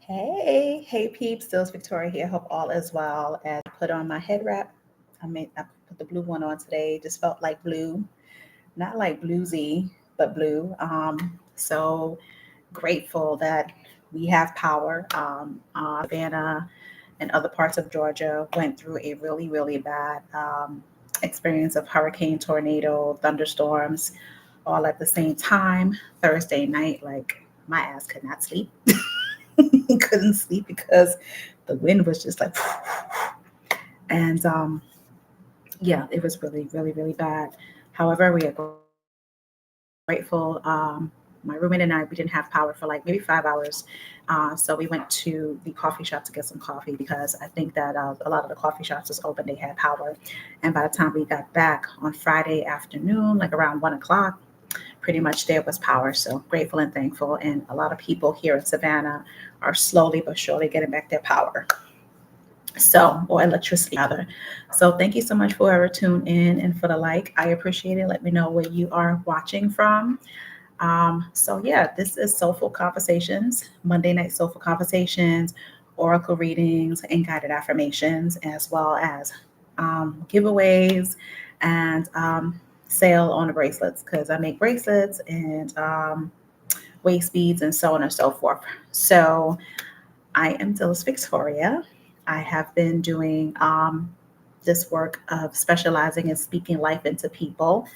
Hey peeps, still Victoria here. Hope all is well. As I put on my head wrap, I put the blue one on today. Just felt like blue, not like bluesy, but blue. So grateful that we have power. Savannah and other parts of Georgia went through a really bad experience of hurricane, tornado, thunderstorms, all at the same time. Thursday night, like my ass could not sleep. Couldn't sleep because the wind was just like, and yeah, it was really bad. However, we are grateful. My roommate and I, we didn't have power for like maybe 5 hours. So we went to the coffee shop to get some coffee because I think that a lot of the coffee shops was open. They had power. And by the time we got back on Friday afternoon, like around 1 o'clock, pretty much there was power. So grateful and thankful. And a lot of people here in Savannah are slowly but surely getting back their power. So, or electricity rather. So thank you so much for whoever tuned in and for the like. I appreciate it. Let me know where you are watching from. So yeah, this is Soulful Conversations, Monday night Soulful Conversations, oracle readings, and guided affirmations, as well as giveaways and sale on the bracelets because I make bracelets and waist beads and so on and so forth. So I am Dillis Victoria. I have been doing this work of specializing in speaking life into people.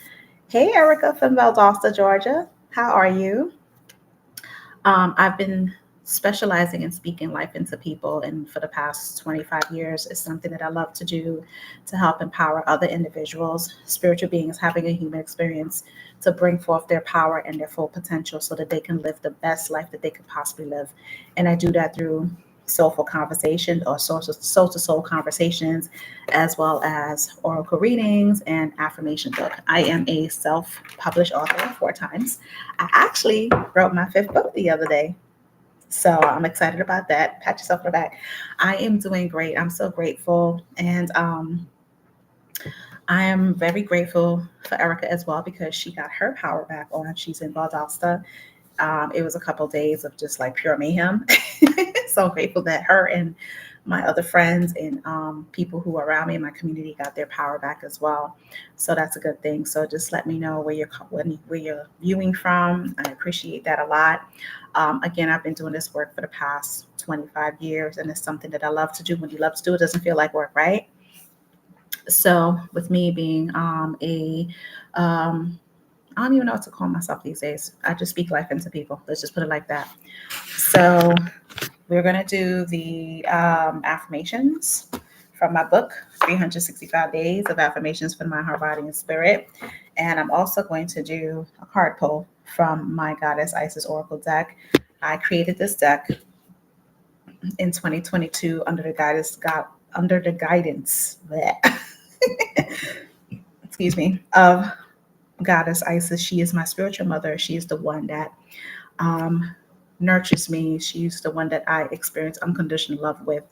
Hey, Erica from Valdosta, Georgia. How are you? I've been specializing in speaking life into people, and for the past 25 years, it's something that I love to do to help empower other individuals, spiritual beings having a human experience, to bring forth their power and their full potential so that they can live the best life that they could possibly live. And I do that through soulful conversations or soul to soul conversations, as well as oracle readings and affirmation book. I am a self published author 4 times. I actually wrote my fifth book the other day. So I'm excited about that. Pat yourself on the back. I am doing great. I'm so grateful. And I am very grateful for Erica as well because she got her power back on. She's in Valdosta. It was a couple days of just like pure mayhem. So grateful that her and my other friends and people who are around me in my community got their power back as well. So that's a good thing. So just let me know where you're viewing from. I appreciate that a lot. Again, I've been doing this work for the past 25 years, and it's something that I love to do. When you love to do it, doesn't feel like work, right? So with me being um, I don't even know what to call myself these days. I just speak life into people. Let's just put it like that. So we're going to do the affirmations from my book, 365 Days of Affirmations for My Heart, Body, and Spirit. And I'm also going to do a card pull from my Goddess Isis Oracle deck. I created this deck in 2022 under the guidance excuse me, of Goddess Isis. She is my spiritual mother. She is the one that um, nurtures me. She's the one that I experience unconditional love with.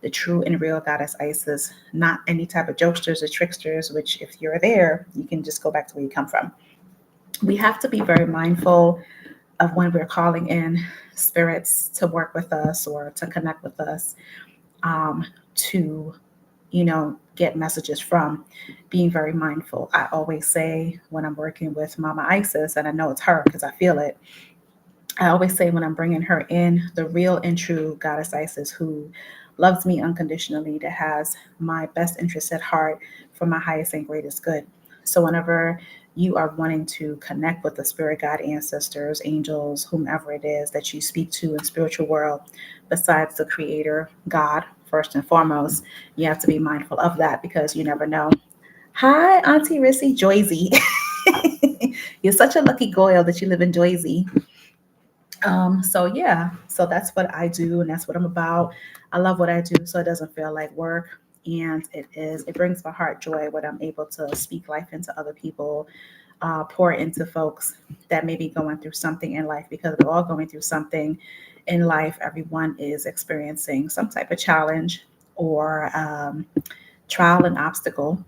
The true and real Goddess Isis, not any type of jokesters or tricksters, which if you're there, you can just go back to where you come from. We have to be very mindful of when we're calling in spirits to work with us or to connect with us, to get messages from, being very mindful. I always say when I'm working with Mama Isis, and I know it's her because I feel it, I always say when I'm bringing her in, the real and true Goddess Isis who loves me unconditionally, that has my best interest at heart for my highest and greatest good. So whenever you are wanting to connect with the spirit guide ancestors, angels, whomever it is that you speak to in spiritual world, besides the creator, God, first and foremost, you have to be mindful of that because you never know. Hi, Auntie Rissy Joyzy. You're such a lucky Goyle that you live in Joyzy. So yeah, so that's what I do and that's what I'm about. I love what I do, so it doesn't feel like work. And it brings my heart joy when I'm able to speak life into other people, pour into folks that may be going through something in life because we're all going through something in life. Everyone is experiencing some type of challenge or trial and obstacle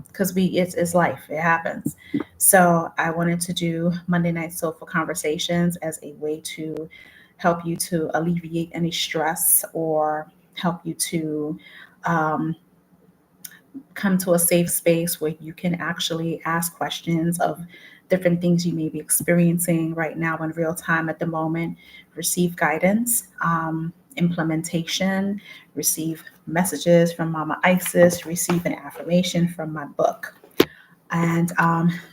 because it's life, it happens. So I wanted to do Monday night soulful conversations as a way to help you to alleviate any stress or help you to um, come to a safe space where you can actually ask questions of different things you may be experiencing right now in real time at the moment, receive guidance, implementation, receive messages from Mama Isis, receive an affirmation from my book. And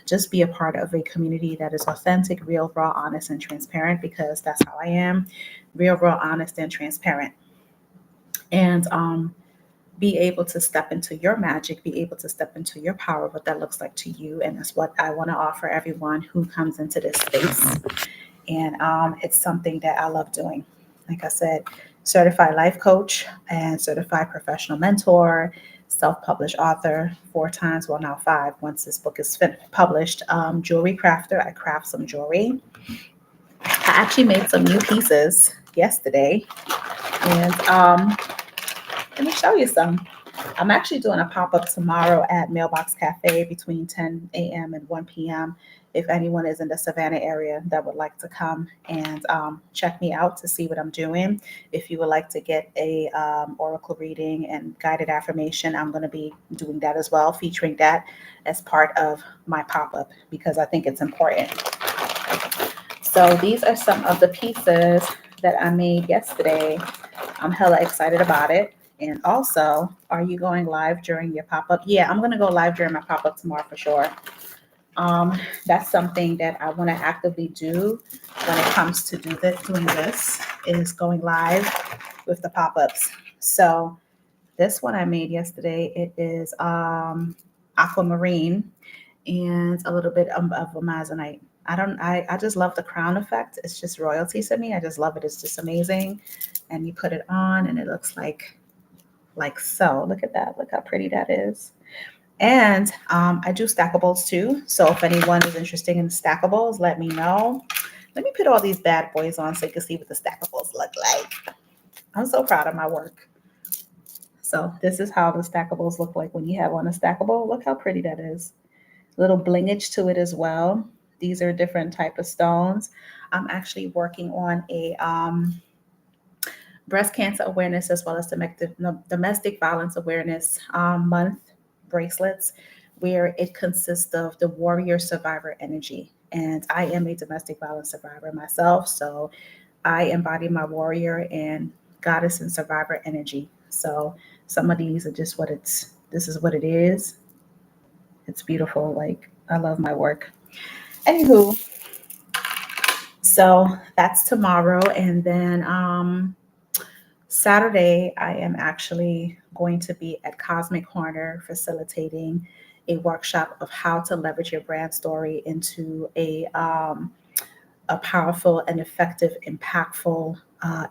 just be a part of a community that is authentic, real, raw, honest, and transparent, because that's how I am: real, raw, honest, and transparent. And be able to step into your magic, be able to step into your power, what that looks like to you. And that's what I want to offer everyone who comes into this space. And it's something that I love doing. Like I said, certified life coach and certified professional mentor, self-published author 4 times, well, now 5 once this book is published. Jewelry crafter, I craft some jewelry. I actually made some new pieces yesterday, and let me show you some. I'm actually doing a pop-up tomorrow at Mailbox Cafe between 10 a.m. and 1 p.m. If anyone is in the Savannah area that would like to come and check me out to see what I'm doing. If you would like to get a oracle reading and guided affirmation, I'm going to be doing that as well, featuring that as part of my pop-up, because I think it's important. So these are some of the pieces that I made yesterday. I'm hella excited about it. And also, are you going live during your pop-up? Yeah, I'm going to go live during my pop-up tomorrow for sure. That's something that I want to actively do when it comes to doing this, is going live with the pop-ups. So this one I made yesterday, it is aquamarine and a little bit of amazonite. I just love the crown effect. It's just royalty to me. I just love it. It's just amazing. And you put it on and it looks like so. Look at that. Look how pretty that is. And I do stackables too. So if anyone is interested in stackables, let me know. Let me put all these bad boys on so you can see what the stackables look like. I'm so proud of my work. So this is how the stackables look like when you have on a stackable. Look how pretty that is. Little blingage to it as well. These are different type of stones. I'm actually working on a breast cancer awareness as well as domestic violence awareness month bracelets, where it consists of the warrior survivor energy. And I am a domestic violence survivor myself, so I embody my warrior and goddess and survivor energy. So some of these are just this is what it is. It's beautiful. Like, I love my work. Anywho, so that's tomorrow. And then Saturday, I am actually going to be at Cosmic Corner facilitating a workshop of how to leverage your brand story into a powerful and effective, impactful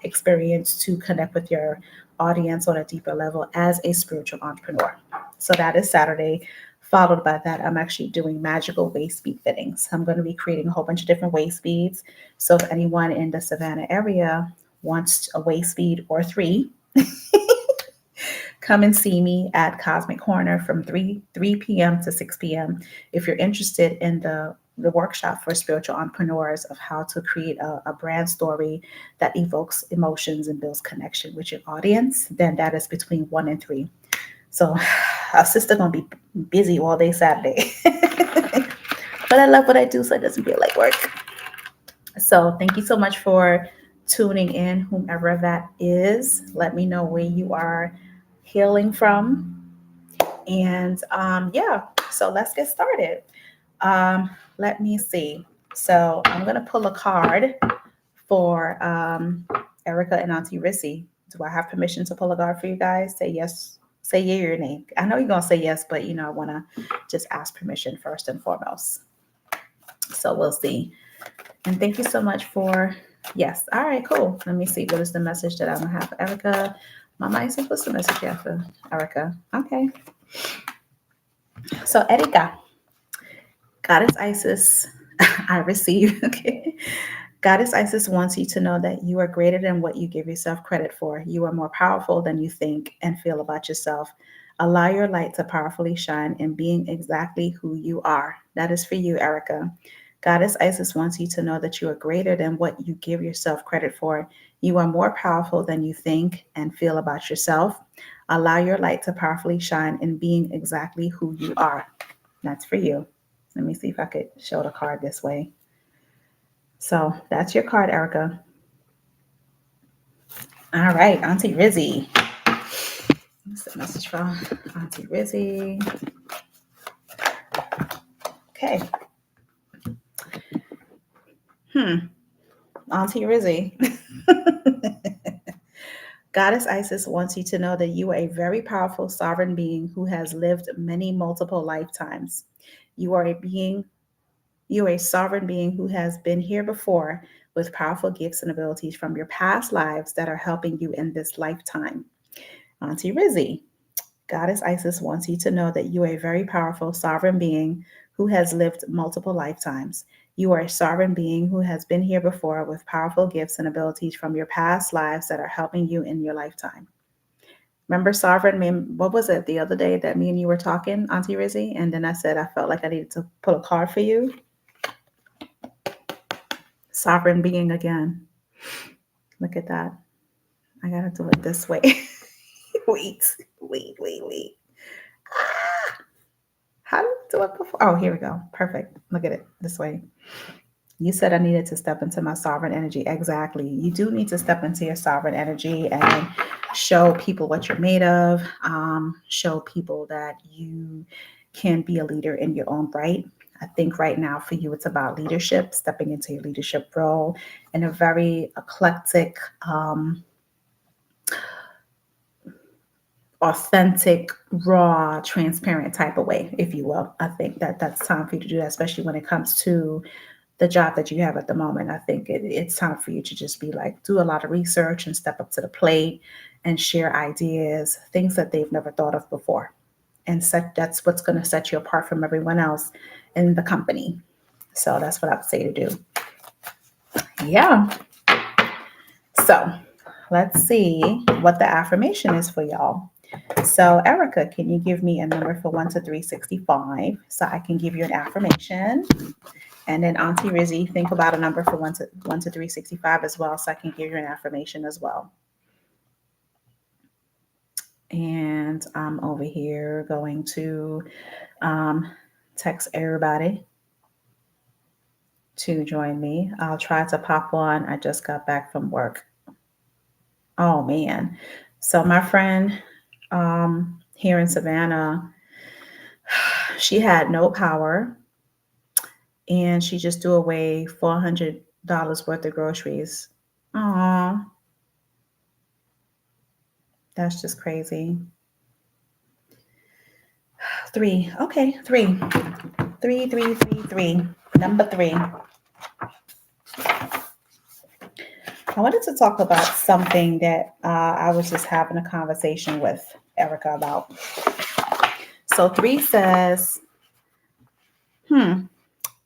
experience to connect with your audience on a deeper level as a spiritual entrepreneur. So that is Saturday. Followed by that, I'm actually doing magical waist bead fittings. I'm going to be creating a whole bunch of different waist beads. So if anyone in the Savannah area wants a waist bead or 3, come and see me at Cosmic Corner from 3 p.m. to 6 p.m. If you're interested in the workshop for spiritual entrepreneurs of how to create a brand story that evokes emotions and builds connection with your audience, then that is between 1 and 3. So our sister gonna be busy all day Saturday. But I love what I do, so it doesn't feel like work. So thank you so much for tuning in, whomever that is. Let me know where you are healing from. And yeah, so let's get started. Let me see. So I'm going to pull a card for Erica and Auntie Rissy. Do I have permission to pull a card for you guys? Say yes. Say yeah, your name. I know you're going to say yes, but I want to just ask permission first and foremost. So we'll see. And thank you so much for yes. All right, cool. Let me see. What is the message that I'm going to have for Erica? Mama Isis, what's the message you have for Erica? Okay. So Erika, Goddess Isis, I receive. Okay. Goddess Isis wants you to know that you are greater than what you give yourself credit for. You are more powerful than you think and feel about yourself. Allow your light to powerfully shine in being exactly who you are. That is for you, Erica. Goddess Isis wants you to know that you are greater than what you give yourself credit for. You are more powerful than you think and feel about yourself. Allow your light to powerfully shine in being exactly who you are. That's for you. Let me see if I could show the card this way. So that's your card, Erica. All right, Auntie Rizzy. What's the message from Auntie Rizzy? Okay. Auntie Rizzy. Goddess Isis wants you to know that you are a very powerful sovereign being who has lived many multiple lifetimes. You are a sovereign being who has been here before with powerful gifts and abilities from your past lives that are helping you in this lifetime. Auntie Rizzy. Goddess Isis wants you to know that you are a very powerful sovereign being who has lived multiple lifetimes. You are a sovereign being who has been here before with powerful gifts and abilities from your past lives that are helping you in your lifetime. Remember sovereign, what was it the other day that me and you were talking, Auntie Rizzy? And then I said I felt like I needed to pull a card for you. Sovereign being again. Look at that. I got to do it this way. wait. How did I do it before? Oh, here we go. Perfect. Look at it this way. You said I needed to step into my sovereign energy. Exactly. You do need to step into your sovereign energy and show people what you're made of. Show people that you can be a leader in your own right. I think right now for you, it's about leadership, stepping into your leadership role in a very eclectic, authentic, raw, transparent type of way, if you will. I think that that's time for you to do that, especially when it comes to the job that you have at the moment. I think it's time for you to just be like, do a lot of research and step up to the plate and share ideas, things that they've never thought of before. And that's what's going to set you apart from everyone else in the company. So that's what I would say to do. Yeah. So let's see what the affirmation is for y'all. So Erica, can you give me a number for 1 to 365 so I can give you an affirmation? And then Auntie Rizzy, think about a number for 1 to 365 as well, so I can give you an affirmation as well. And I'm over here going to text everybody to join me. I'll try to pop on. I just got back from work. Oh man. So my friend here in Savannah, she had no power and she just threw away $400 worth of groceries. Aw. That's just crazy. 3. Okay, 3. 3, 3, 3, 3. Number 3. I wanted to talk about something that I was just having a conversation with Erica about. So 3 says,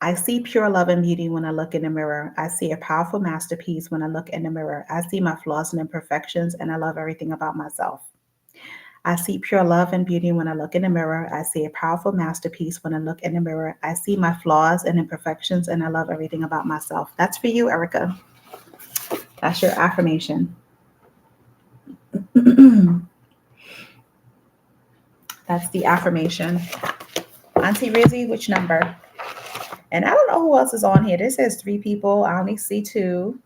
I see pure love and beauty when I look in the mirror. I see a powerful masterpiece when I look in the mirror. I see my flaws and imperfections, and I love everything about myself. I see pure love and beauty when I look in the mirror. I see a powerful masterpiece when I look in the mirror. I see my flaws and imperfections, and I love everything about myself. That's for you, Erica. That's your affirmation. That's the affirmation. Auntie Rizzy, which number? And I don't know who else is on here. This says 3 people. I only see 2.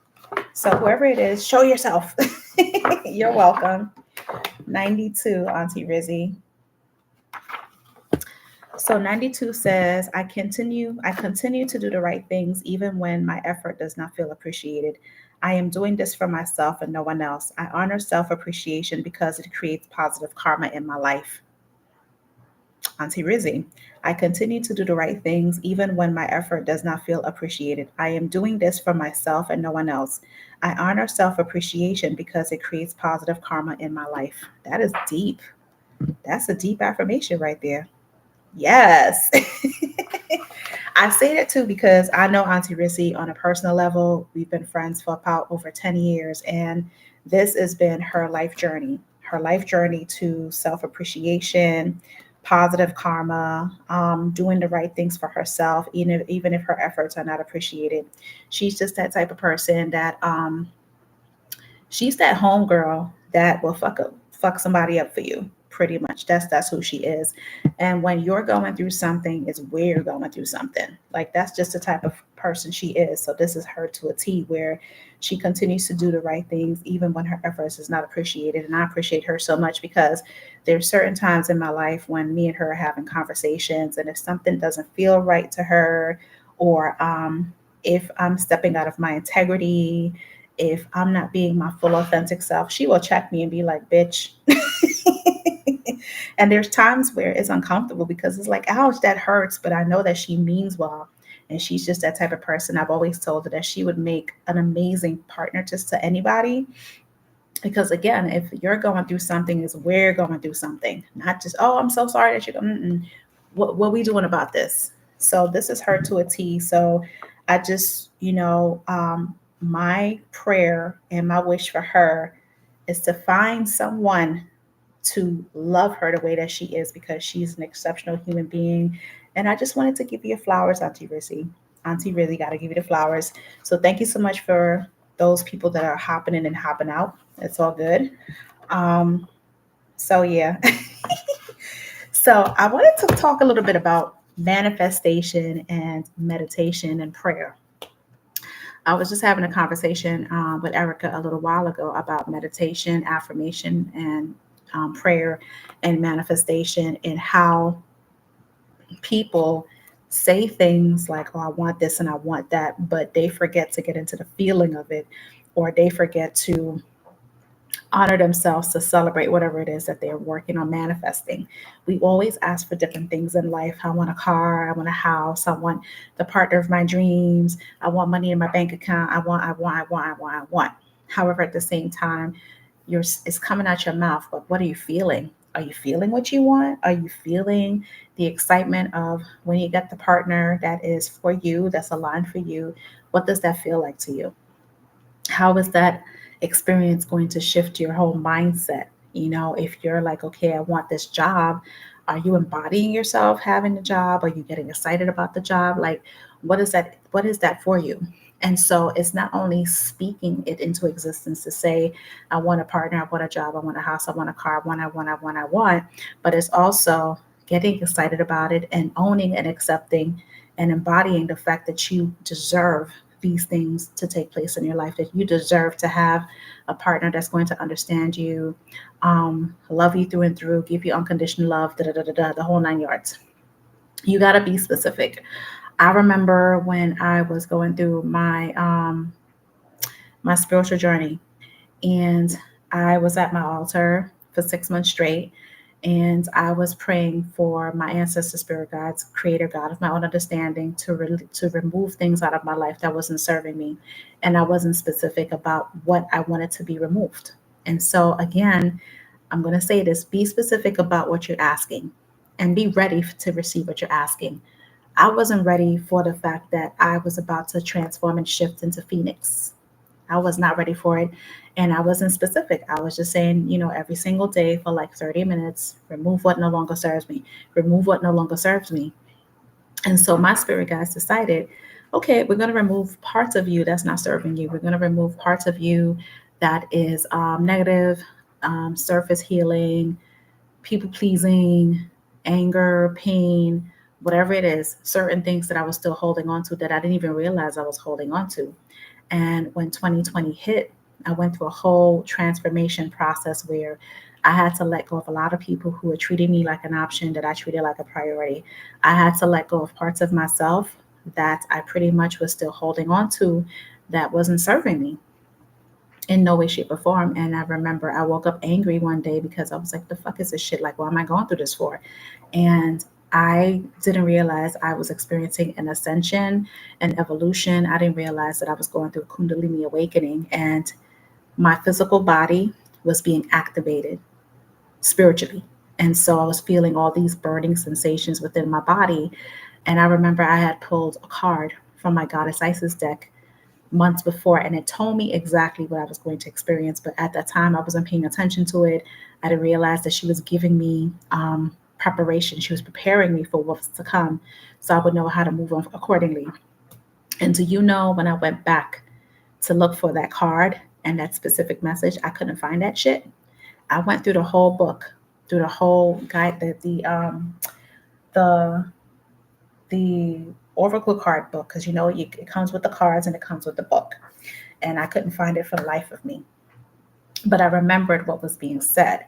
So whoever it is, show yourself. You're welcome. 92, Auntie Rizzy. So 92 says, I continue to do the right things even when my effort does not feel appreciated. I am doing this for myself and no one else. I honor self-appreciation because it creates positive karma in my life. Auntie Rizzy, I continue to do the right things even when my effort does not feel appreciated. I am doing this for myself and no one else. I honor self-appreciation because it creates positive karma in my life. That is deep. That's a deep affirmation right there. Yes. I say that too because I know Auntie Rizzy on a personal level. We've been friends for about over 10 years, and this has been her life journey to self-appreciation, positive karma, doing the right things for herself, even if her efforts are not appreciated. She's just that type of person that she's that homegirl that will fuck somebody up for you. Pretty much, that's who she is. And when you're going through something, it's where you're going through something. Like that's just the type of person she is. So this is her to a T, where she continues to do the right things even when her efforts is not appreciated. And I appreciate her so much because there's certain times in my life when me and her are having conversations, and if something doesn't feel right to her, or if I'm stepping out of my integrity, if I'm not being my full authentic self, she will check me and be like, bitch. And there's times where it's uncomfortable because it's like, ouch, that hurts. But I know that she means well. And she's just that type of person. I've always told her that she would make an amazing partner just to anybody. Because again, if you're going through something, is we're going through something, not just, oh, I'm so sorry that you're going, what we doing about this? So this is her to a T. So I just, my prayer and my wish for her is to find someone to love her the way that she is, because she's an exceptional human being. And I just wanted to give you flowers, Auntie Rizzy. Auntie really got to give you the flowers. So thank you so much for those people that are hopping in and hopping out. It's all good. Um, so yeah. So I wanted to talk a little bit about manifestation and meditation and prayer. I was just having a conversation with Erica a little while ago about meditation, affirmation, and prayer and manifestation, and how people say things like, oh, I want this and I want that, but they forget to get into the feeling of it, or they forget to honor themselves to celebrate whatever it is that they're working on manifesting. We always ask for different things in life. I want a car, I want a house, I want the partner of my dreams, I want money in my bank account, I want. However, at the same time, it's coming out your mouth, but what are you feeling? Are you feeling what you want? Are you feeling the excitement of when you get the partner that is for you, that's aligned for you? What does that feel like to you? How is that experience going to shift your whole mindset? If you're like, okay, I want this job, are you embodying yourself having the job? Are you getting excited about the job? Like, what is that for you? And so it's not only speaking it into existence to say, I want a partner, I want a job, I want a house, I want a car, I want, but it's also getting excited about it and owning and accepting and embodying the fact that you deserve these things to take place in your life, that you deserve to have a partner that's going to understand you, love you through and through, give you unconditional love, the whole 9 yards. You got to be specific. I remember when I was going through my spiritual journey, and I was at my altar for 6 months straight, and I was praying for my ancestor spirit guides, creator God of my own understanding, to remove things out of my life that wasn't serving me, and I wasn't specific about what I wanted to be removed. And so again, I'm going to say this: be specific about what you're asking, and be ready to receive what you're asking. I wasn't ready for the fact that I was about to transform and shift into Phoenix. I was not ready for it. And I wasn't specific. I was just saying, every single day for like 30 minutes, remove what no longer serves me, remove what no longer serves me. And so my spirit guides decided, okay, we're going to remove parts of you that's not serving you. We're going to remove parts of you that is negative, surface healing, people pleasing, anger, pain, whatever it is, certain things that I was still holding on to that I didn't even realize I was holding on to. And when 2020 hit, I went through a whole transformation process where I had to let go of a lot of people who were treating me like an option that I treated like a priority. I had to let go of parts of myself that I pretty much was still holding on to that wasn't serving me in no way, shape, or form. And I remember I woke up angry one day because I was like, the fuck is this shit? Like, what am I going through this for? And I didn't realize I was experiencing an ascension, an evolution. I didn't realize that I was going through a Kundalini awakening, and my physical body was being activated spiritually. And so I was feeling all these burning sensations within my body. And I remember I had pulled a card from my Goddess Isis deck months before, and it told me exactly what I was going to experience. But at that time, I wasn't paying attention to it. I didn't realize that she was giving me preparation. She was preparing me for what was to come, so I would know how to move on accordingly. And do you know, when I went back to look for that card and that specific message, I couldn't find that shit. I went through the whole book, through the whole guide, the the Oracle card book, because it comes with the cards and it comes with the book, and I couldn't find it for the life of me. But I remembered what was being said.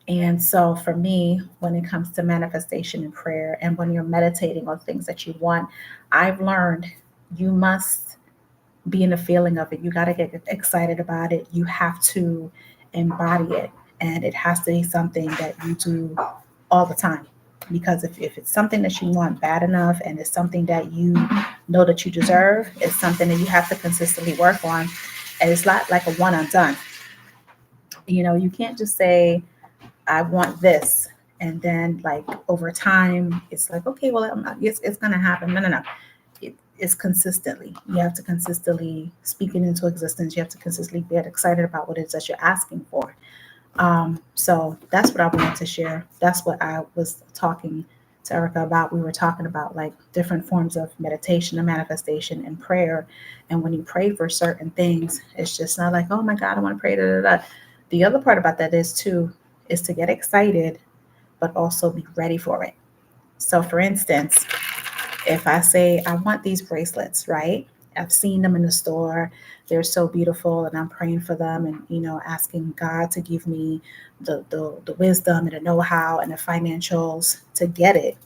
And so for me, when it comes to manifestation and prayer, and when you're meditating on things that you want, I've learned you must be in the feeling of it. You got to get excited about it. You have to embody it. And it has to be something that you do all the time. Because if it's something that you want bad enough, and it's something that you know that you deserve, it's something that you have to consistently work on. And it's not like a one and done. You can't just say, I want this. And then like over time, it's like, okay, well, it's going to happen. No. It's consistently. You have to consistently speak it into existence. You have to consistently get excited about what it is that you're asking for. So that's what I wanted to share. That's what I was talking to Erica about. We were talking about like different forms of meditation and manifestation and prayer. And when you pray for certain things, it's just not like, oh my God, I want to pray. Da, da, da. The other part about that is to get excited, but also be ready for it. So for instance, if I say, I want these bracelets, right? I've seen them in the store. They're so beautiful, and I'm praying for them, and asking God to give me the wisdom and the know-how and the financials to get it.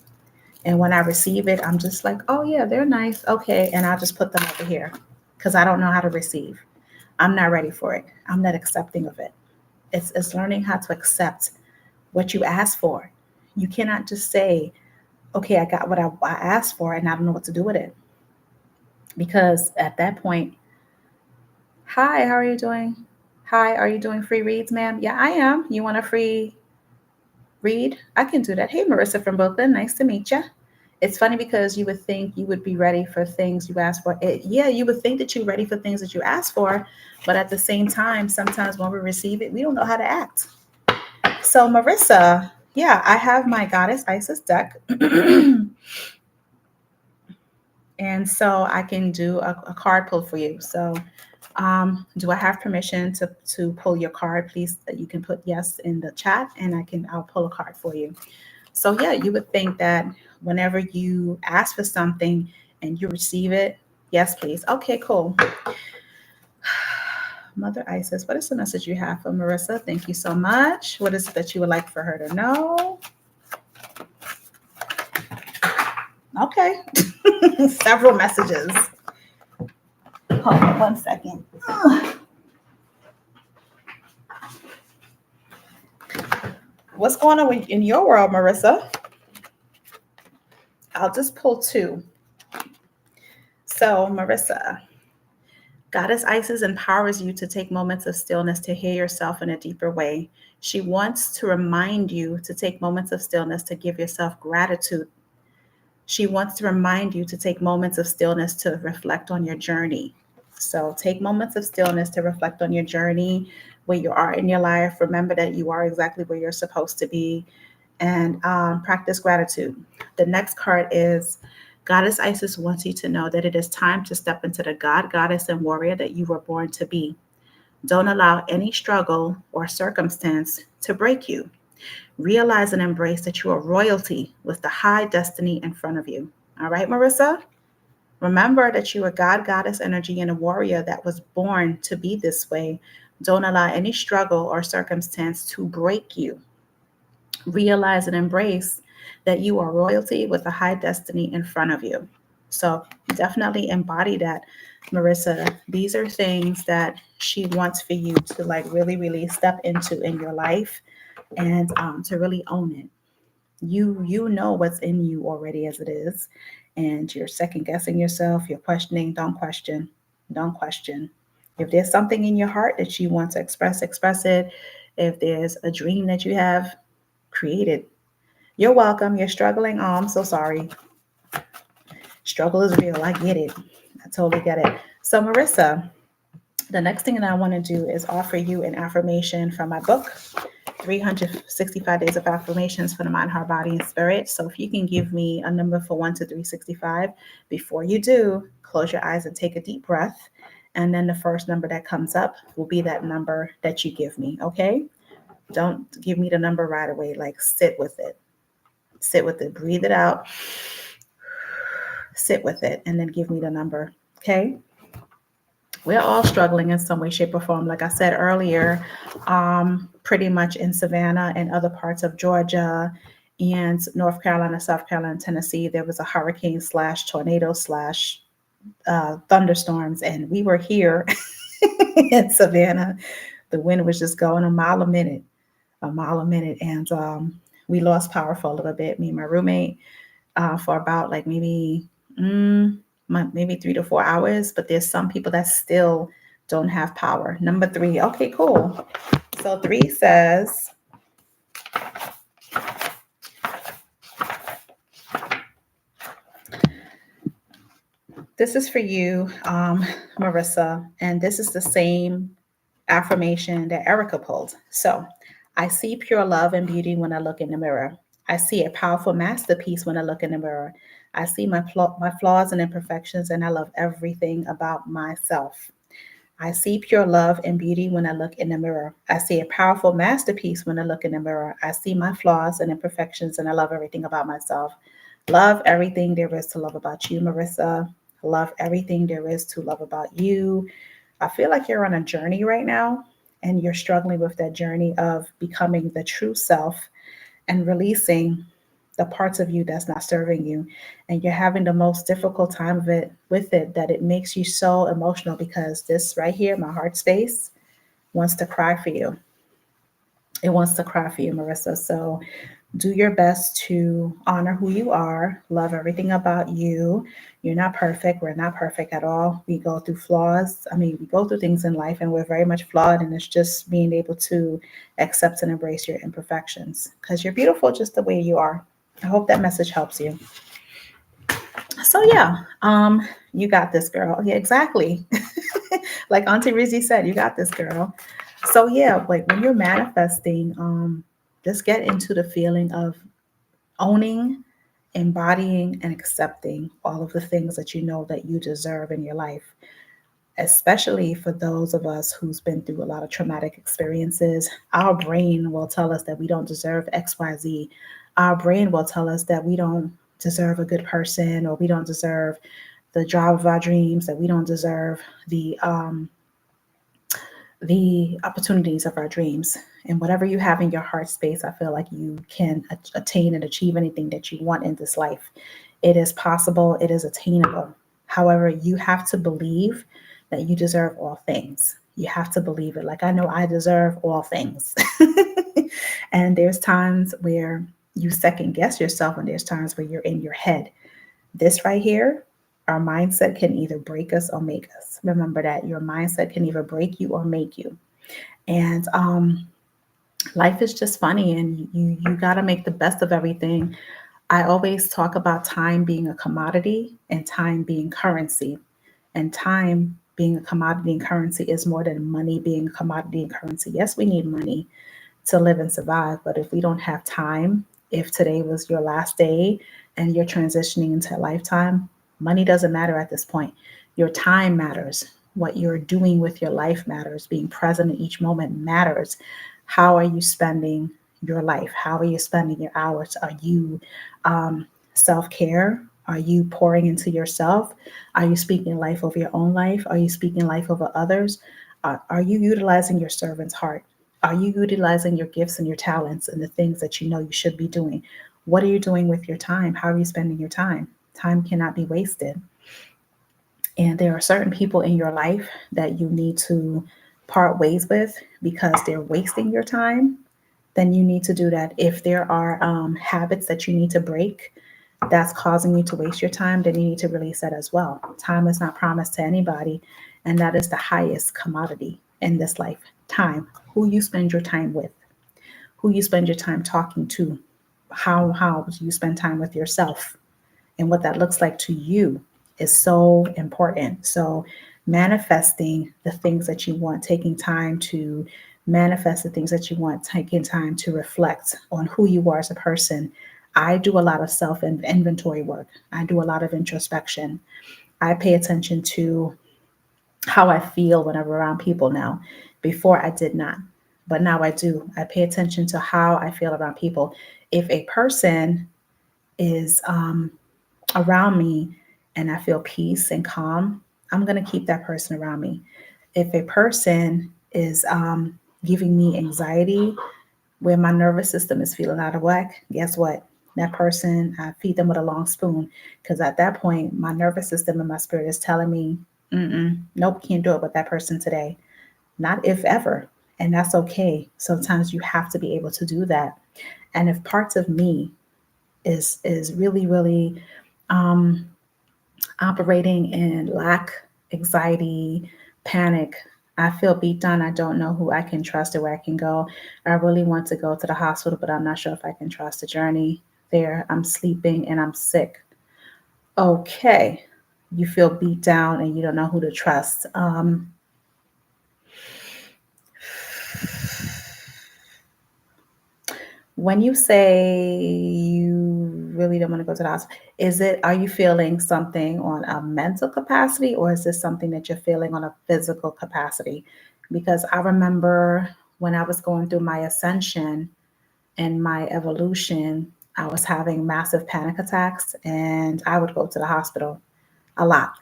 And when I receive it, I'm just like, oh yeah, they're nice. Okay. And I'll just put them over here because I don't know how to receive. I'm not ready for it. I'm not accepting of it. It's learning how to accept what you ask for. You cannot just say, okay, I got what I asked for and I don't know what to do with it. Because at that point, hi, how are you doing? Hi, are you doing free reads, ma'am? Yeah, I am. You want a free read? I can do that. Hey, Marissa from Brooklyn. Nice to meet you. It's funny because you would think you would be ready for things you asked for. You would think that you're ready for things that you asked for. But at the same time, sometimes when we receive it, we don't know how to act. So, Marissa, yeah, I have my Goddess Isis deck. And so I can do a card pull for you. So do I have permission to pull your card? Please, that you can put yes in the chat, and I'll pull a card for you. So yeah, you would think that whenever you ask for something and you receive it, yes, please. Okay, cool. Mother Isis, what is the message you have for Marissa? Thank you so much. What is it that you would like for her to know? Okay. Several messages. Hold on 1 second. What's going on in your world, Marissa? I'll just pull two. So, Marissa, Goddess Isis empowers you to take moments of stillness to hear yourself in a deeper way. She wants to remind you to take moments of stillness to give yourself gratitude. She wants to remind you to take moments of stillness to reflect on your journey. So take moments of stillness to reflect on your journey, where you are in your life. Remember that you are exactly where you're supposed to be, and practice gratitude. The next card is Goddess Isis wants you to know that it is time to step into the God, Goddess, and warrior that you were born to be. Don't allow any struggle or circumstance to break you. Realize and embrace that you are royalty with the high destiny in front of you. All right, Marissa? Remember that you are God, Goddess energy, and a warrior that was born to be this way. Don't allow any struggle or circumstance to break you. Realize and embrace that you are royalty with a high destiny in front of you. So definitely embody that, Marissa. These are things that she wants for you to like really, really step into in your life, and to really own it. You know what's in you already as it is, and you're second guessing yourself. You're questioning. Don't question. Don't question. If there's something in your heart that you want to express it. If there's a dream that you have, create it. You're welcome. You're struggling. Oh, I'm so sorry. Struggle is real. I get it. I totally get it. So Marissa, The next thing that I want to do is offer you an affirmation from my book, 365 Days of Affirmations for the Mind, Heart, Body, and Spirit. So if you can give me a number for 1 to 365, before you do, close your eyes and take a deep breath. And then the first number that comes up will be that number that you give me, okay? Don't give me the number right away. Like, sit with it. Sit with it. Breathe it out. Sit with it. And then give me the number, okay? We're all struggling in some way, shape, or form. Like I said earlier, pretty much in Savannah and other parts of Georgia and North Carolina, South Carolina, Tennessee, there was a hurricane slash tornado slash thunderstorms. And we were here in Savannah. The wind was just going a mile a minute, a mile a minute. And we lost power for a little bit, me and my roommate, for about like maybe 3 to 4 hours, but there's some people that still don't have power. Number 3. Okay, cool. So 3 says, this is for you, Marissa, and this is the same affirmation that Erica pulled. So I see pure love and beauty when I look in the mirror. I see a powerful masterpiece when I look in the mirror. I see my flaws and imperfections, and I love everything about myself. I see pure love and beauty when I look in the mirror. I see a powerful masterpiece when I look in the mirror. I see my flaws and imperfections, and I love everything about myself. Love everything there is to love about you, Marissa. Love everything there is to love about you. I feel like you're on a journey right now, and you're struggling with that journey of becoming the true self and releasing the parts of you that's not serving you. And you're having the most difficult time with it, that it makes you so emotional, because this right here, my heart space, wants to cry for you. It wants to cry for you, Marissa. So do your best to honor who you are, love everything about you. You're not perfect. We're not perfect at all. We go through flaws. I mean, we go through things in life and we're very much flawed. And it's just being able to accept and embrace your imperfections, because you're beautiful just the way you are. I hope that message helps you. So yeah, you got this, girl. Yeah, exactly. Like Auntie Rizzy said, you got this, girl. So yeah, like when you're manifesting, just get into the feeling of owning, embodying, and accepting all of the things that you know that you deserve in your life, especially for those of us who's been through a lot of traumatic experiences. Our brain will tell us that we don't deserve XYZ. Our brain will tell us that we don't deserve a good person, or we don't deserve the job of our dreams, that we don't deserve the opportunities of our dreams. And whatever you have in your heart space, I feel like you can attain and achieve anything that you want in this life. It is possible, it is attainable. However, you have to believe that you deserve all things. You have to believe it. Like, I know I deserve all things. And there's times where you second guess yourself, and there's times where you're in your head. This right here, our mindset can either break us or make us. Remember that your mindset can either break you or make you. And life is just funny, and you got to make the best of everything. I always talk about time being a commodity and time being currency. And time being a commodity and currency is more than money being a commodity and currency. Yes, we need money to live and survive, but if we don't have time, if today was your last day and you're transitioning into a lifetime, money doesn't matter at this point. Your time matters. What you're doing with your life matters. Being present in each moment matters. How are you spending your life? How are you spending your hours? Are you self-care? Are you pouring into yourself? Are you speaking life over your own life? Are you speaking life over others? Are you utilizing your servant's heart? Are you utilizing your gifts and your talents and the things that you know you should be doing? What are you doing with your time? How are you spending your time? Time cannot be wasted. And there are certain people in your life that you need to part ways with because they're wasting your time. Then you need to do that. If there are habits that you need to break that's causing you to waste your time, then you need to release that as well. Time is not promised to anybody, and that is the highest commodity in this life. Time. Who you spend your time with, who you spend your time talking to, how you spend time with yourself, and what that looks like to you is so important. So manifesting the things that you want, taking time to manifest the things that you want, taking time to reflect on who you are as a person. I do a lot of self inventory work. I do a lot of introspection. I pay attention to how I feel when I'm around people now. Before I did not, but now I do. I pay attention to how I feel around people. If a person is around me and I feel peace and calm, I'm going to keep that person around me. If a person is giving me anxiety, where my nervous system is feeling out of whack, guess what? That person, I feed them with a long spoon, because at that point, my nervous system and my spirit is telling me, nope, can't do it with that person today. Not if ever. And that's okay. Sometimes you have to be able to do that. And if parts of me is really, really um, operating in lack, anxiety, panic, I feel beat down. I don't know who I can trust or where I can go. I really want to go to the hospital, but I'm not sure if I can trust the journey there. I'm sleeping and I'm sick. Okay. You feel beat down and you don't know who to trust. When you say you really don't want to go to the hospital, are you feeling something on a mental capacity, or is this something that you're feeling on a physical capacity? Because I remember when I was going through my ascension and my evolution, I was having massive panic attacks and I would go to the hospital a lot.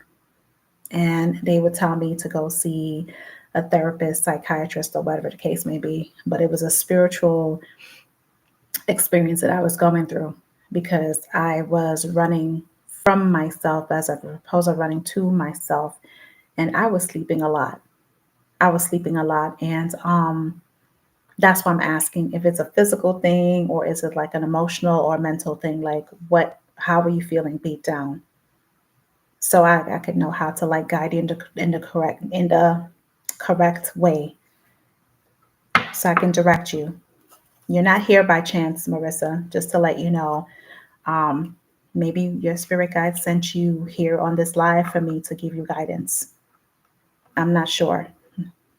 And they would tell me to go see a therapist, psychiatrist, or whatever the case may be. But it was a spiritual experience that I was going through, because I was running from myself as opposed to running to myself. And I was sleeping a lot. And that's why I'm asking if it's a physical thing, or is it like an emotional or mental thing? Like how are you feeling beat down? So I could know how to like guide you in the correct way, so I can direct you. You're not here by chance, Marissa, just to let you know. Um, Maybe your spirit guide sent you here on this live for me to give you guidance. I'm not sure.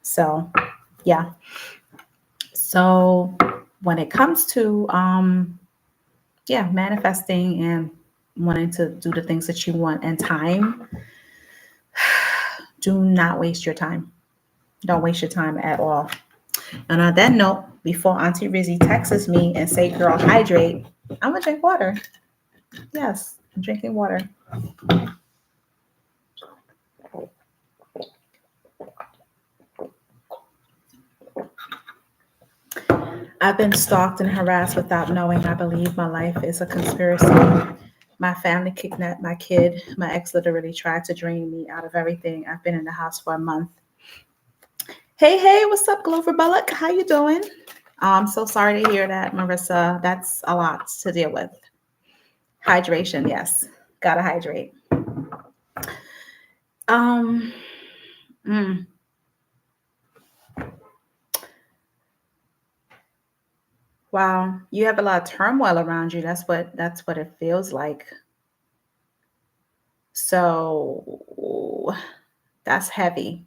So, yeah. So, when it comes to, manifesting and wanting to do the things that you want and time, do not waste your time. Don't waste your time at all. And on that note, before Auntie Rizzy texts me and say, girl, hydrate, I'm going to drink water. Yes, I'm drinking water. I've been stalked and harassed without knowing. I believe my life is a conspiracy. My family kidnapped my kid. My ex literally tried to drain me out of everything. I've been in the house for a month. Hey, what's up, Glover Bullock? How you doing? I'm so sorry to hear that, Marissa. That's a lot to deal with. Hydration, yes. Gotta hydrate. Um, mm. Wow, you have a lot of turmoil around you. That's what it feels like. So that's heavy.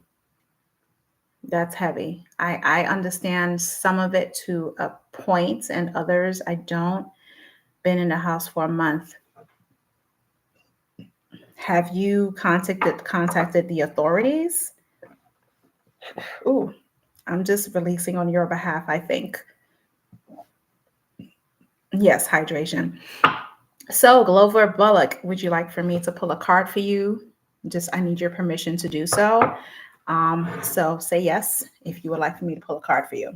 That's heavy. I understand some of it to a point, and others I don't. Been in the house for a month. Have you contacted the authorities? Ooh, I'm just releasing on your behalf, I think. Yes, hydration. So, Glover Bullock, would you like for me to pull a card for you? I need your permission to do so. So say yes if you would like for me to pull a card for you.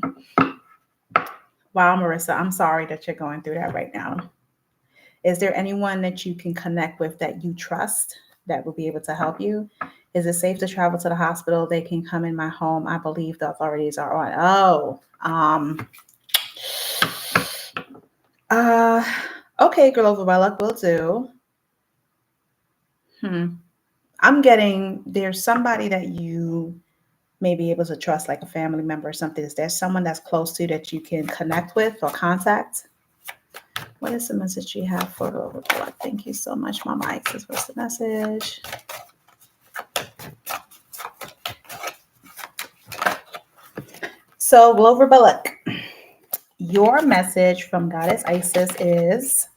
Wow, Marissa, I'm sorry that you're going through that right now. Is there anyone that you can connect with that you trust that will be able to help you? Is it safe to travel to the hospital? They can come in my home. I believe the authorities are on. Okay, Glover Bullock, will do. I'm getting there's somebody that you may be able to trust, like a family member or something. Is there someone that's close to you that you can connect with or contact? What is the message you have for Glover Bullock? Thank you so much, Mama Isis. What's the message? So, Glover Bullock, your message from Goddess Isis is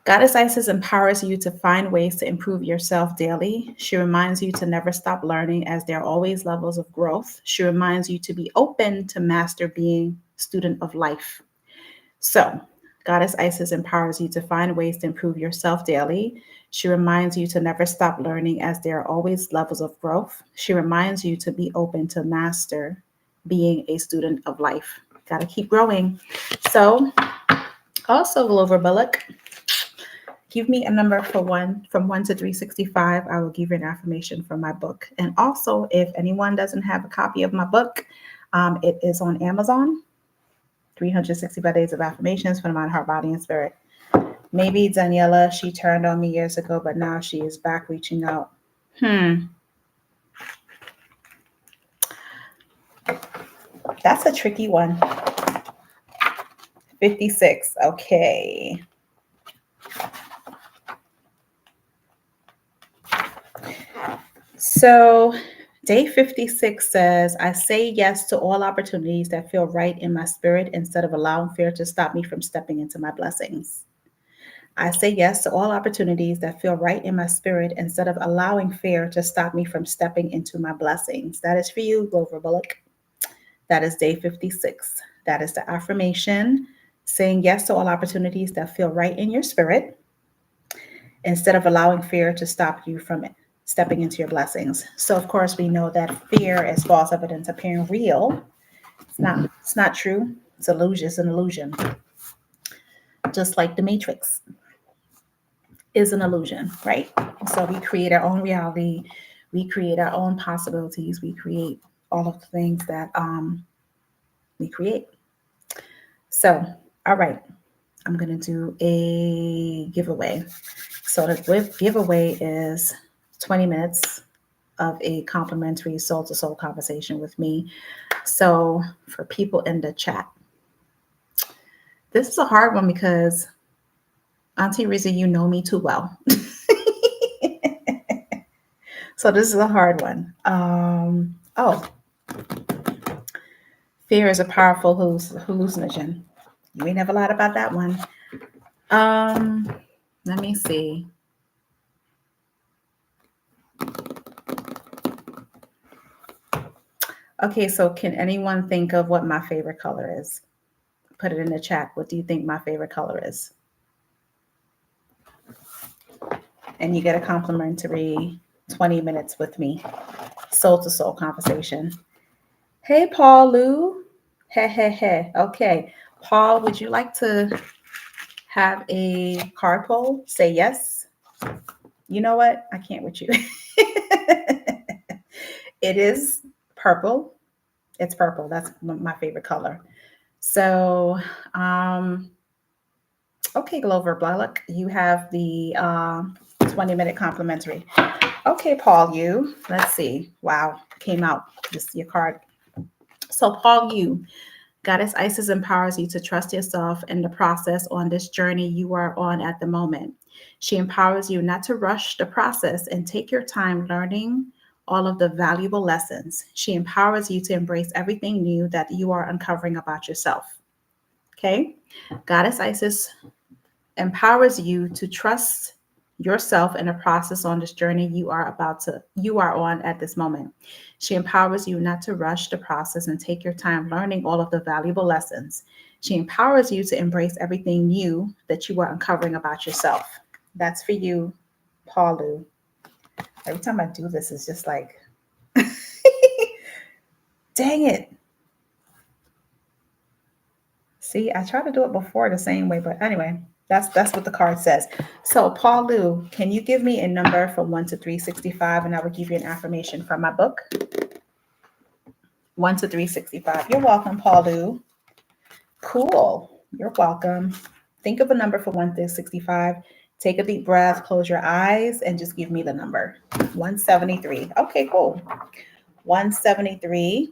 Goddess Isis empowers you to find ways to improve yourself daily. She reminds you to never stop learning as there are always levels of growth. She reminds you to be open to master being student of life. So, Goddess Isis empowers you to find ways to improve yourself daily. She reminds you to never stop learning as there are always levels of growth. She reminds you to be open to master being a student of life. Got to keep growing. So, also, Glover Bullock, give me a number from 1 to 365. I will give you an affirmation from my book. And also, if anyone doesn't have a copy of my book, it is on Amazon. 365 Days of Affirmations for the Mind, Heart, Body, and Spirit. Maybe Daniela, she turned on me years ago, but now she is back reaching out. That's a tricky one. 56. Okay. So day 56 says, I say yes to all opportunities that feel right in my spirit instead of allowing fear to stop me from stepping into my blessings. I say yes to all opportunities that feel right in my spirit instead of allowing fear to stop me from stepping into my blessings. That is for you, Glover Bullock. That is day 56. That is the affirmation, saying yes to all opportunities that feel right in your spirit instead of allowing fear to stop you from stepping into your blessings. So, of course, we know that fear is false evidence appearing real. It's not true. It's illusion. It's an illusion. Just like the Matrix is an illusion, right? So we create our own reality. We create our own possibilities. We create all of the things that we create. So, all right, I'm going to do a giveaway. So the giveaway is 20 minutes of a complimentary soul to soul conversation with me. So for people in the chat, this is a hard one because Auntie Rizzy, you know me too well. So this is a hard one. Fear is a powerful hallucinogen. You ain't never lied about that one. Let me see. Okay, so can anyone think of what my favorite color is? Put it in the chat. What do you think my favorite color is? And you get a complimentary 20 minutes with me, soul to soul conversation. Hey, Paul Lou. Hey. Okay. Paul, would you like to have a card pull? Say yes. You know what? I can't with you. It is purple. It's purple. That's my favorite color. So, okay, Glover Bullock, you have the 20-minute complimentary. Okay, Paul, you. Let's see. Wow, came out. Just your card. So, Paul, you. Goddess Isis empowers you to trust yourself in the process on this journey you are on at the moment. She empowers you not to rush the process and take your time learning all of the valuable lessons. She empowers you to embrace everything new that you are uncovering about yourself. Okay? Goddess Isis empowers you to trust yourself in the process on this journey you are on at this moment. She empowers you not to rush the process and take your time learning all of the valuable lessons. She empowers you to embrace everything new that you are uncovering about yourself. That's for you, Paulu. Every time I do this, it's just like, dang it. See, I tried to do it before the same way, but anyway, that's what the card says. So, Paul Lou, can you give me a number from 1 to 365, and I will give you an affirmation from my book? 1 to 365. You're welcome, Paul Lou. Cool. You're welcome. Think of a number from 1 to 65. Take a deep breath, close your eyes, and just give me the number. 173. Okay, cool. 173.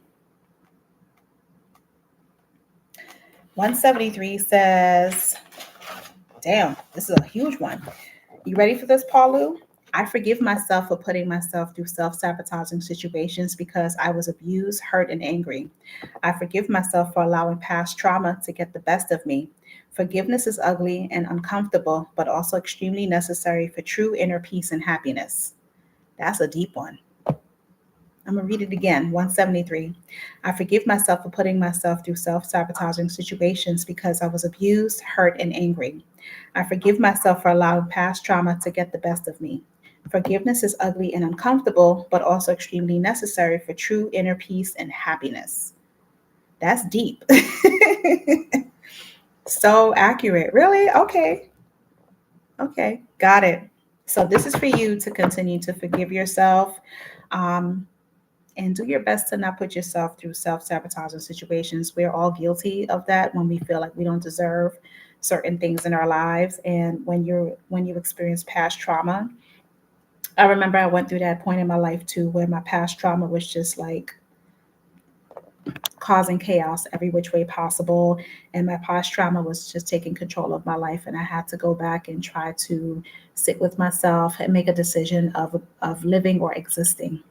173 says, damn, this is a huge one. You ready for this, Paulu? I forgive myself for putting myself through self-sabotaging situations because I was abused, hurt, and angry. I forgive myself for allowing past trauma to get the best of me. Forgiveness is ugly and uncomfortable, but also extremely necessary for true inner peace and happiness. That's a deep one. I'm going to read it again. 173. I forgive myself for putting myself through self sabotaging situations because I was abused, hurt, and angry. I forgive myself for allowing past trauma to get the best of me. Forgiveness is ugly and uncomfortable, but also extremely necessary for true inner peace and happiness. That's deep. So accurate. Really? Okay. Okay. Got it. So, this is for you to continue to forgive yourself. Um, and do your best to not put yourself through self-sabotaging situations. We're all guilty of that when we feel like we don't deserve certain things in our lives. And when you experience past trauma, I remember I went through that point in my life too where my past trauma was just like causing chaos every which way possible, and my past trauma was just taking control of my life, and I had to go back and try to sit with myself and make a decision of living or existing.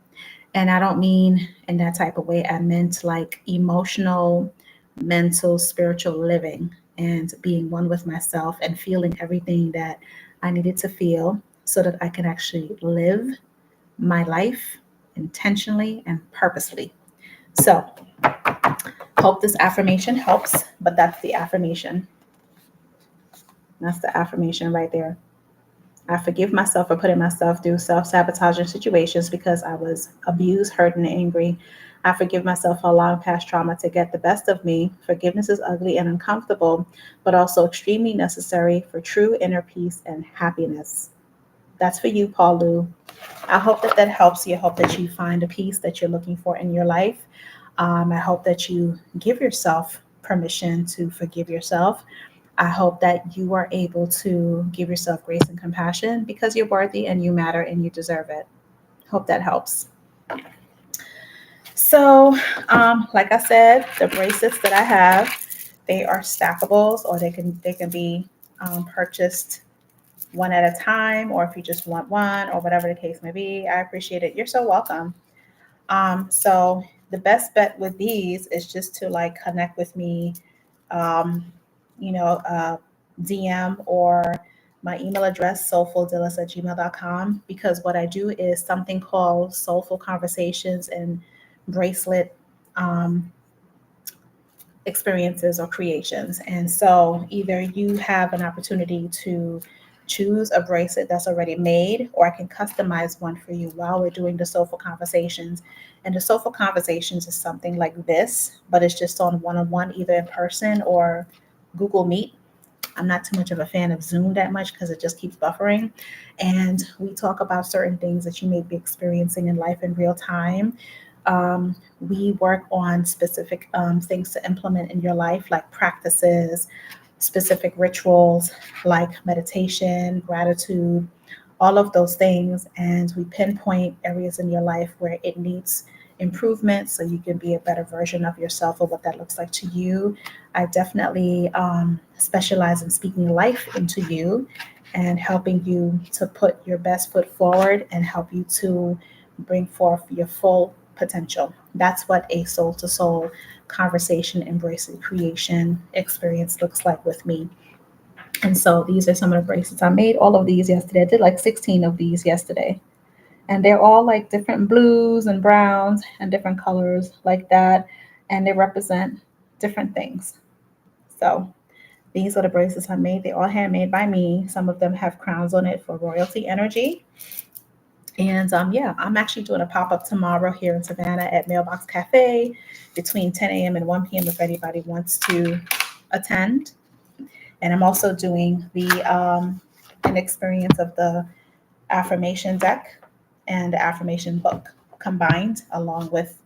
And I don't mean in that type of way. I meant like emotional, mental, spiritual living and being one with myself and feeling everything that I needed to feel so that I can actually live my life intentionally and purposely. So, hope this affirmation helps, but that's the affirmation. That's the affirmation right there. I forgive myself for putting myself through self sabotaging situations because I was abused, hurt, and angry. I forgive myself for allowing past trauma to get the best of me. Forgiveness is ugly and uncomfortable, but also extremely necessary for true inner peace and happiness. That's for you, Paul Lou. I hope that that helps you. I hope that you find a peace that you're looking for in your life. I hope that you give yourself permission to forgive yourself. I hope that you are able to give yourself grace and compassion because you're worthy and you matter and you deserve it. Hope that helps. So, like I said, the bracelets that I have, they are stackables, or they can be purchased one at a time, or if you just want one, or whatever the case may be. I appreciate it. You're so welcome. So the best bet with these is just to like connect with me, um, you know, DM or my email address, soulfuldillis@gmail.com, because what I do is something called Soulful Conversations and Bracelet um, experiences or creations. And so either you have an opportunity to choose a bracelet that's already made, or I can customize one for you while we're doing the Soulful Conversations. And the Soulful Conversations is something like this, but it's just on one-on-one, either in person or Google Meet. I'm not too much of a fan of Zoom that much because it just keeps buffering. And we talk about certain things that you may be experiencing in life in real time. We work on specific things to implement in your life, like practices, specific rituals like meditation, gratitude, all of those things. And we pinpoint areas in your life where it needs improvement so you can be a better version of yourself or what that looks like to you. I definitely specialize in speaking life into you and helping you to put your best foot forward and help you to bring forth your full potential. That's what a soul to soul conversation, embracing creation experience looks like with me. And so these are some of the bracelets I made. All of these yesterday. I did like 16 of these yesterday. And they're all like different blues and browns and different colors like that. And they represent different things. So these are the bracelets I made. They're all handmade by me. Some of them have crowns on it for royalty energy. And yeah, I'm actually doing a pop up tomorrow here in Savannah at Mailbox Cafe between 10 a.m. and 1 p.m. if anybody wants to attend. And I'm also doing an experience of the affirmation deck and the affirmation book combined along with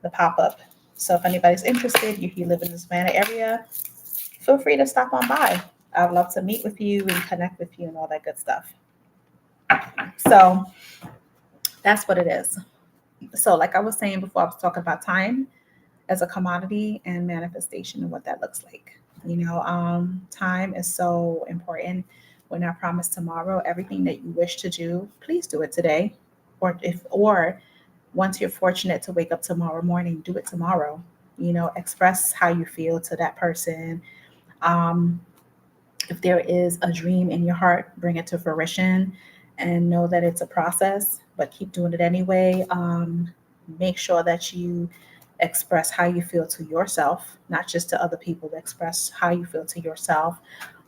the pop up. So if anybody's interested, if you live in the Savannah area, feel free to stop on by. I'd love to meet with you and connect with you and all that good stuff. So that's what it is. So, like I was saying before, I was talking about time as a commodity and manifestation and what that looks like. Time is so important we're not promised tomorrow. Everything that you wish to do, please do it today. Or once you're fortunate to wake up tomorrow morning, do it tomorrow. Express how you feel to that person. Um, if there is a dream in your heart, bring it to fruition and know that it's a process, but keep doing it anyway. Make sure that you express how you feel to yourself, not just to other people, express how you feel to yourself.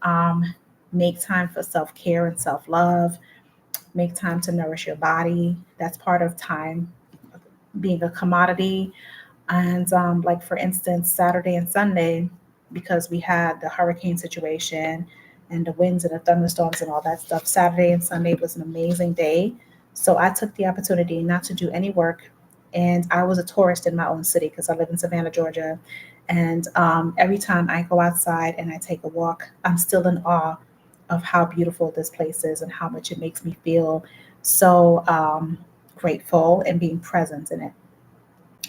Um, Make time for self care and self love. Make time to nourish your body. That's part of time being a commodity. And like for instance, Saturday and Sunday, because we had the hurricane situation and the winds and the thunderstorms and all that stuff, Saturday and Sunday was an amazing day. So I took the opportunity not to do any work. And I was a tourist in my own city because I live in Savannah, Georgia. And every time I go outside and I take a walk, I'm still in awe of how beautiful this place is and how much it makes me feel so grateful and being present in it.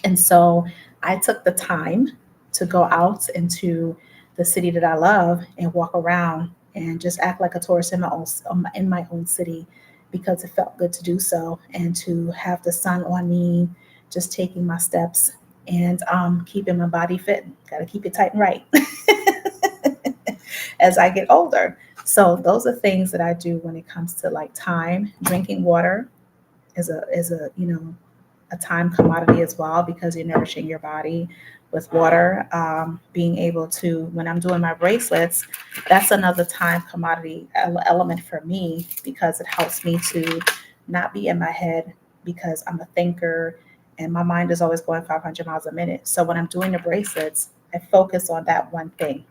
And so I took the time to go out into the city that I love and walk around and just act like a tourist in my own city because it felt good to do so and to have the sun on me, just taking my steps and keeping my body fit. Got to keep it tight and right as I get older. So those are things that I do when it comes to like time. Drinking water is a time commodity as well because you're nourishing your body with water. Being able to, when I'm doing my bracelets, that's another time commodity element for me because it helps me to not be in my head because I'm a thinker and my mind is always going 500 miles a minute. So when I'm doing the bracelets, I focus on that one thing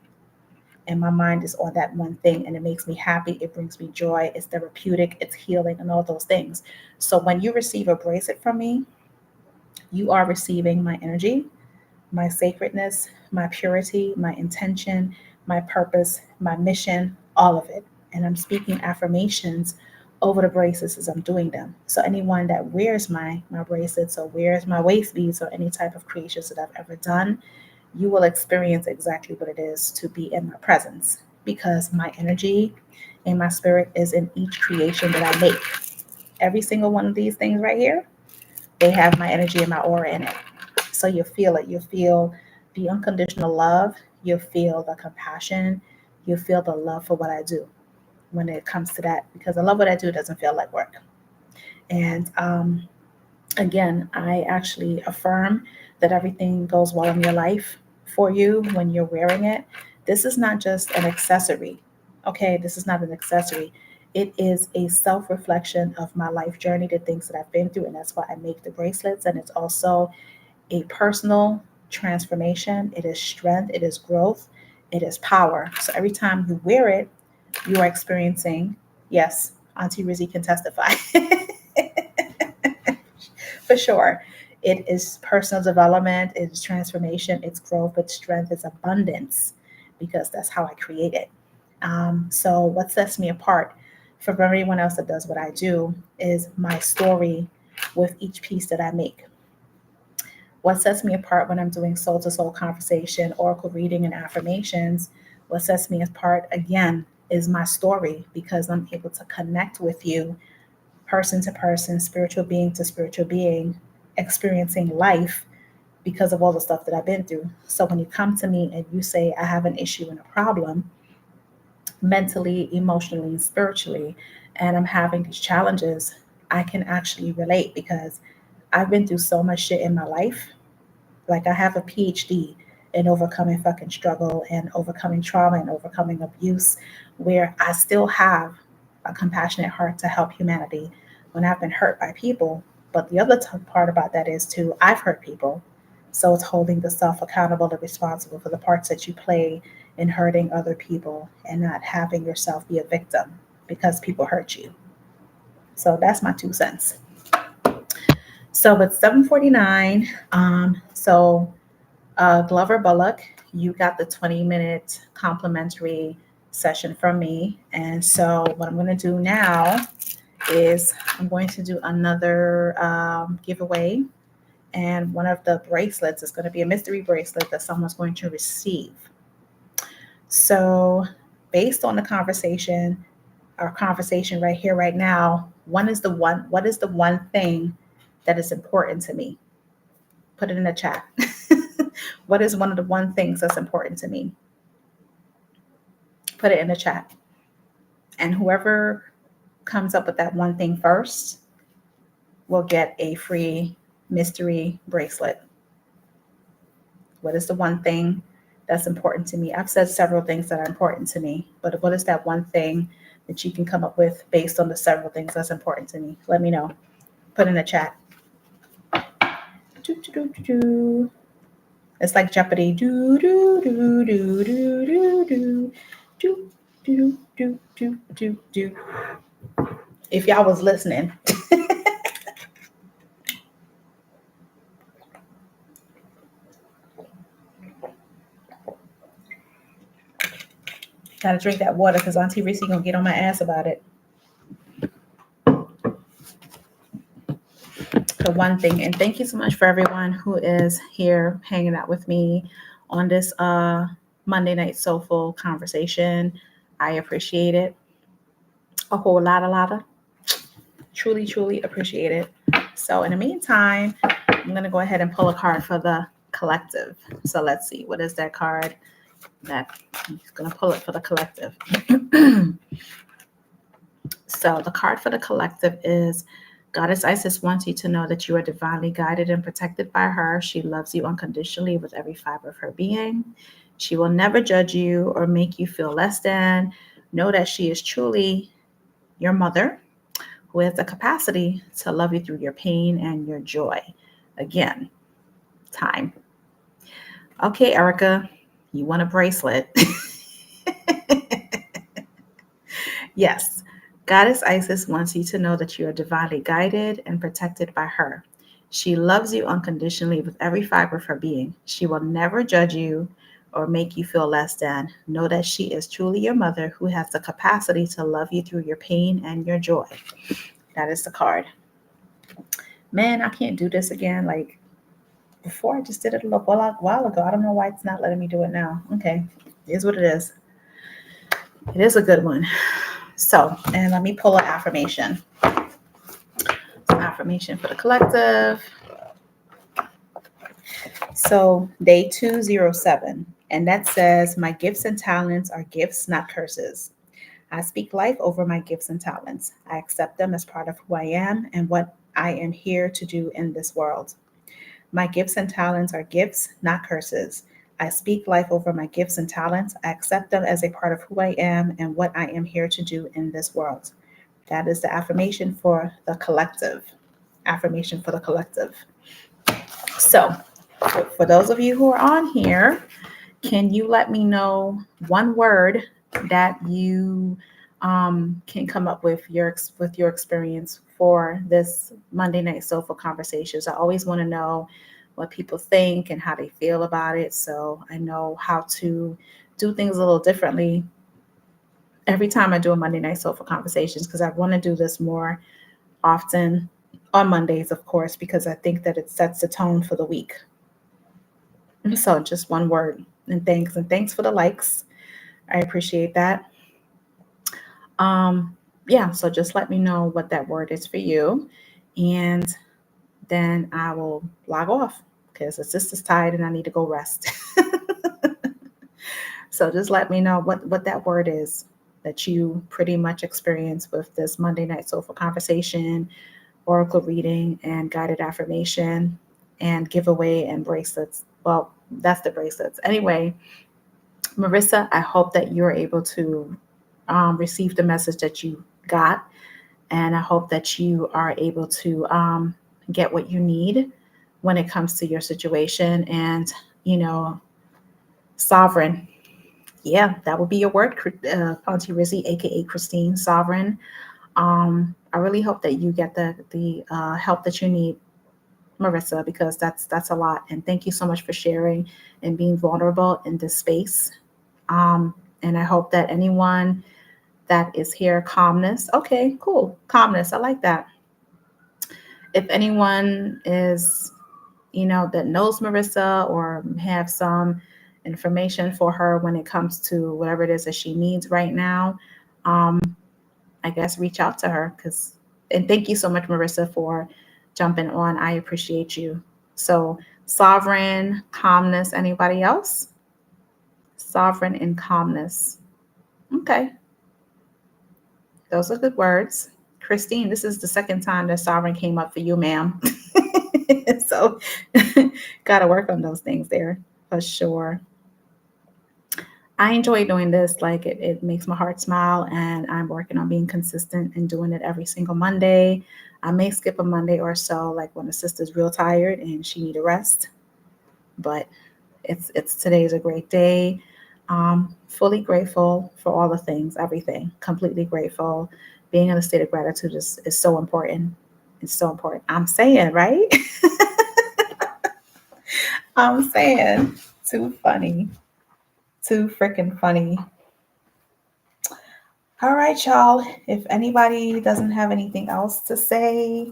and my mind is on that one thing and it makes me happy, it brings me joy, it's therapeutic, it's healing and all those things. So when you receive a bracelet from me, you are receiving my energy, my sacredness, my purity, my intention, my purpose, my mission, all of it. And I'm speaking affirmations over the bracelets as I'm doing them. So anyone that wears my bracelets or wears my waist beads or any type of creations that I've ever done, you will experience exactly what it is to be in my presence because my energy and my spirit is in each creation that I make. Every single one of these things right here, they have my energy and my aura in it. So you'll feel it. You'll feel the unconditional love. You'll feel the compassion. You'll feel the love for what I do when it comes to that because I love what I do. It doesn't feel like work. And again, I actually affirm that everything goes well in your life for you when you're wearing it. This is not just an accessory. Okay, this is not an accessory. It is a self reflection of my life journey, the things that I've been through, and that's why I make the bracelets. And it's also a personal transformation. It is strength, it is growth, it is power. So every time you wear it, you are experiencing, yes, Auntie Rizzy can testify. For sure. It is personal development, it's transformation, it's growth, it's strength, it's abundance, because that's how I create it. So, what sets me apart from everyone else that does what I do is my story with each piece that I make. What sets me apart when I'm doing soul to soul conversation, oracle reading, and affirmations, what sets me apart again is my story because I'm able to connect with you person to person, spiritual being to spiritual being, experiencing life because of all the stuff that I've been through. So when you come to me and you say, I have an issue and a problem mentally, emotionally, and spiritually, and I'm having these challenges, I can actually relate because I've been through so much shit in my life. Like I have a PhD in overcoming fucking struggle and overcoming trauma and overcoming abuse, where I still have a compassionate heart to help humanity when I've been hurt by people. But the other part about that is too, I've hurt people. So it's holding the self accountable and responsible for the parts that you play in hurting other people and not having yourself be a victim because people hurt you. So that's my 2 cents. So it's 7:49. Glover Bullock, you got the 20-minute complimentary session from me. And so what I'm going to do now is I'm going to do another giveaway. And one of the bracelets is going to be a mystery bracelet that someone's going to receive. So based on the conversation, our conversation right here, right now. What is the one thing that is important to me? Put it in the chat. What is one of the one things that's important to me? Put it in the chat. And whoever comes up with that one thing first will get a free mystery bracelet. What is the one thing that's important to me? I've said several things that are important to me, but what is that one thing that you can come up with based on the several things that's important to me? Let me know. Put in the chat. It's like Jeopardy. Do do do do do do do do do do do do do. If y'all was listening. Gotta drink that water because Auntie Reese gonna get on my ass about it. The one thing, and thank you so much for everyone who is here hanging out with me on this Monday night soulful conversation. I appreciate it a whole lot. Truly appreciate it. So in the meantime, I'm gonna go ahead and pull a card for the collective. So let's see, what is that card? That I'm just gonna pull it for the collective. So the card for the collective is Goddess Isis wants you to know that you are divinely guided and protected by her. She loves you unconditionally with every fiber of her being. She will never judge you or make you feel less than. Know that she is truly your mother who has the capacity to love you through your pain and your joy. Again, time. Okay, Erica, you want a bracelet? Yes. Goddess Isis wants you to know that you are divinely guided and protected by her. She loves you unconditionally with every fiber of her being. She will never judge you or make you feel less than. Know that she is truly your mother who has the capacity to love you through your pain and your joy. That is the card. Man, I can't do this again. Like before, I just did it a little while ago. I don't know why it's not letting me do it now. Okay, it is what it is. It is a good one. So, and let me pull an affirmation. Affirmation for the collective. So, day 207, and that says, my gifts and talents are gifts, not curses. I speak life over my gifts and talents. I accept them as part of who I am and what I am here to do in this world. My gifts and talents are gifts, not curses. I speak life over my gifts and talents. I accept them as a part of who I am and what I am here to do in this world. That is the affirmation for the collective. Affirmation for the collective. So, for those of you who are on here, can you let me know one word that you can come up with your experience for this Monday Night Soulful Conversations? I always want to know what people think and how they feel about it, so I know how to do things a little differently every time I do a Monday Night Soulful Conversations, because I want to do this more often on Mondays, of course, because I think that it sets the tone for the week. So just one word, and thanks for the likes. I appreciate that. Yeah, so just let me know what that word is for you, and then I will log off because the sister's tired and I need to go rest. So just let me know what that word is that you pretty much experience with this Monday Night Soulful Conversation, oracle reading, and guided affirmation, and giveaway and bracelets. Well, that's the bracelets. Anyway, Marissa, I hope that you're able to receive the message that you got, and I hope that you are able to get what you need when it comes to your situation. And, sovereign. Yeah, that would be your word, Auntie Rizzy, aka Christine, sovereign. I really hope that you get the help that you need, Marissa, because that's a lot. And thank you so much for sharing and being vulnerable in this space. And I hope that anyone that is here, calmness. Okay, cool. Calmness. I like that. If anyone is, that knows Marissa or have some information for her when it comes to whatever it is that she needs right now, I guess, reach out to her. And thank you so much, Marissa, for jumping on. I appreciate you. So, sovereign, calmness. Anybody else? Sovereign and calmness. Okay, those are good words. Christine, this is the second time that sovereign came up for you, ma'am. So, got to work on those things there for sure. I enjoy doing this. Like it makes my heart smile, and I'm working on being consistent and doing it every single Monday. I may skip a Monday or so, like when the sister's real tired and she need a rest. But it's today's a great day. Fully grateful for all the things, everything. Completely grateful. Being in a state of gratitude is so important. It's so important. I'm saying, right? I'm saying, too funny. Too freaking funny. All right, y'all. If anybody doesn't have anything else to say,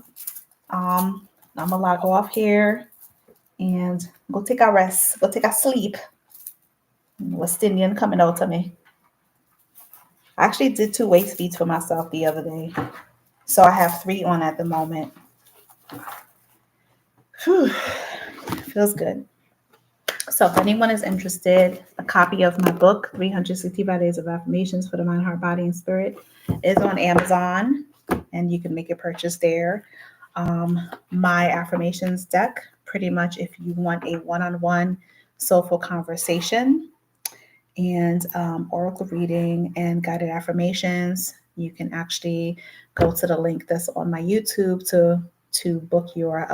I'm gonna log off here and go take a rest, go take a sleep. West Indian coming out to me. I actually did 2 waist beats for myself the other day. So I have 3 on at the moment. Whew. Feels good. So if anyone is interested, a copy of my book, 365 Days of Affirmations for the Mind, Heart, Body, and Spirit, is on Amazon, and you can make a purchase there. My affirmations deck, pretty much if you want a one-on-one soulful conversation and oracle reading and guided affirmations, you can actually go to the link that's on my YouTube to book your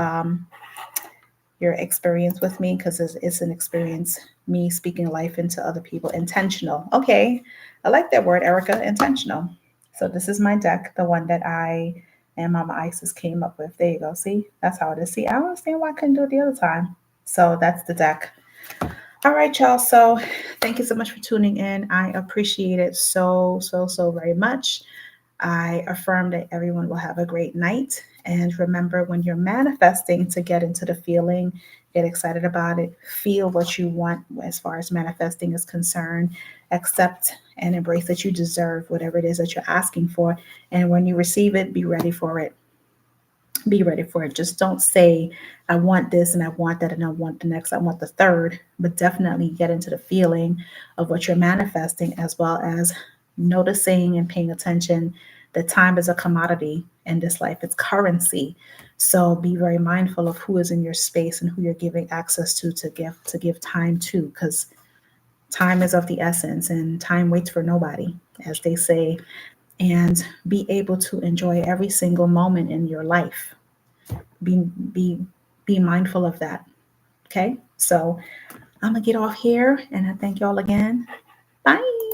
experience with me, because it's an experience, me speaking life into other people. Intentional. Okay. I like that word, Erica. Intentional. So this is my deck, the one that I and Mama Isis came up with. There you go. See, that's how it is. See, I don't understand why I couldn't do it the other time. So that's the deck. All right, y'all. So thank you so much for tuning in. I appreciate it so very much. I affirm that everyone will have a great night. And remember, when you're manifesting, to get into the feeling, get excited about it, feel what you want as far as manifesting is concerned, accept and embrace that you deserve whatever it is that you're asking for. And when you receive it, be ready for it. Be ready for it. Just don't say, I want this and I want that and I want the next, I want the third, but definitely get into the feeling of what you're manifesting, as well as noticing and paying attention that time is a commodity in this life. It's currency. So be very mindful of who is in your space and who you're giving access to give time to, because time is of the essence and time waits for nobody, as they say. And be able to enjoy every single moment in your life. Be mindful of that. Okay, so I'm gonna get off here, and I thank y'all again. Bye.